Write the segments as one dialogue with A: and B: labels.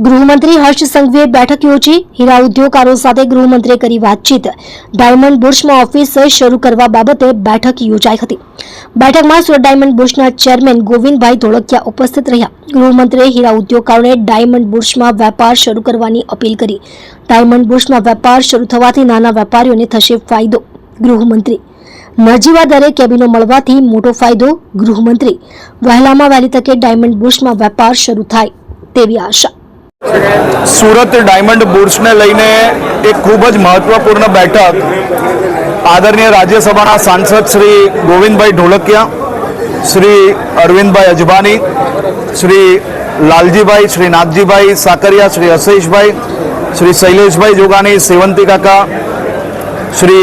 A: ગૃહમંત્રી હર્ષ સંઘવીએ બેઠક યોજી હીરા ઉદ્યોગકારો સાથે ગૃહમંત્રીએ કરી વાતચીત। ડાયમંડ બુર્સમાં ઓફિસ શરૂ કરવા બાબતે બેઠક યોજાઈ હતી। બેઠકમાં સુરત ડાયમંડ બુર્સના ચેરમેન ગોવિંદભાઈ ધોળકિયા ઉપસ્થિત રહ્યા। ગૃહમંત્રીએ હીરા ઉદ્યોગકારોને ડાયમંડ બુર્સમાં વેપાર શરૂ કરવાની અપીલ કરી। ડાયમંડ બુર્સમાં વેપાર શરૂ થવાથી નાના વેપારીઓને થશે ફાયદો। ગૃહમંત્રી નજીવા દરે કેબિનો મળવાથી મોટો ફાયદો। ગૃહમંત્રી વહેલામાં વહેલી તકે ડાયમંડ બુર્સમાં વેપાર શરૂ થાય તેવી આશા।
B: सूरत डायमंड बूर्स ने लईने एक खूब ज महत्वपूर्ण बैठक आदरणीय राज्यसभा सांसद श्री गोविंदभाई ढोलकिया, श्री अरविंदभाई अजबानी, श्री लालजीभाई, श्री नागजीभाई साकरिया, श्री अशेषभाई, श्री शैलेषभाई जोगानी, सेवंती काका, श्री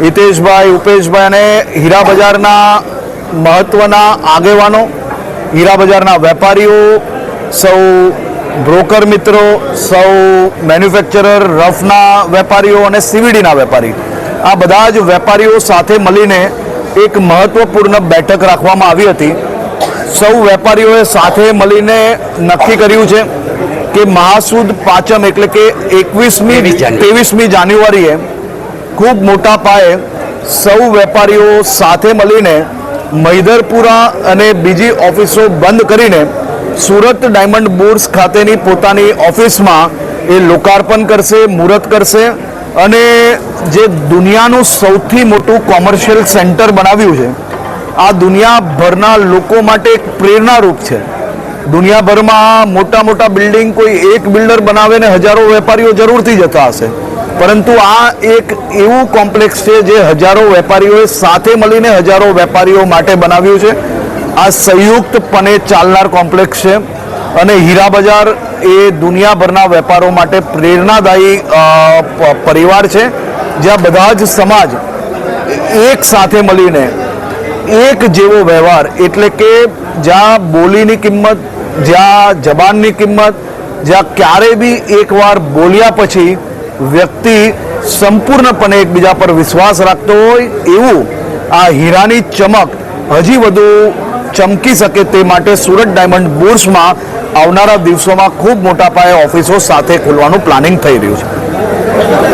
B: हितेशभाई, उपेशभाई अने हीरा बजारना महत्वना आगेवानो, हीरा बजारना वेपारीओ, सौ ब्रोकर मित्रों, सौ मैन्युफेक्चरर, रफना वेपारीओ अने सीवीडीना वेपारी आ बधा ज वेपारीओ साथे मळीने एक महत्वपूर्ण बैठक राखवामां आवी हती। सौ वेपारीओए साथे मळीने नक्की कर्युं छे के महासुद पाचम एटले के 23મી जान्युआरीए खूब मोटा पाये सौ वेपारीओ साथे मळीने मैदरपुरा अने बीजी ऑफिसो बंद करीने सूरत डायमंड बूर्स खातेनी पोतानी ऑफिसमां ए लोकार्पण करशे, मुहूर्त करशे अने जे दुनियानुं सौथी मोटुं कॉमर्शियल सेंटर बनाव्युं छे आ दुनियाभરના લોકો માટે એક પ્રેરણારૂપ છે। દુનિયાભરમાં મોટા મોટા બિલ્ડિંગ કોઈ એક બિલ્ડર બનાવે ને હજારો વેપારીઓ જરૂરથી જતા હશે, પરંતુ આ એક એવું કોમ્પ્લેક્સ છે જે હજારો વેપારીઓએ સાથે મળીને હજારો વેપારીઓ માટે બનાવ્યું છે। आ संयुक्तपणे चालनार कॉम्प्लेक्स है अने हीरा बजार ए दुनियाभरना वेपारो माटे प्रेरणादायी परिवार है, ज्यां बधा ज समाज एक साथे मळीने एक जेवो व्यवहार एटले के ज्यां बोलीनी किंमत, ज्यां जबाननी किंमत, ज्यां क्यारे बी एकवार बोल्या पछी व्यक्ति संपूर्णपणे एकबीजा पर विश्वास राखतो होय एवुं आ हीरानी चमक हजी वधु चमकी सके ते माटे सूरत डायमंड बूर्स में आवनारा दिवसों में खूब मोटा पाये ऑफिसों साथे खोलवानुं प्लानिंग थई रह्युं छे।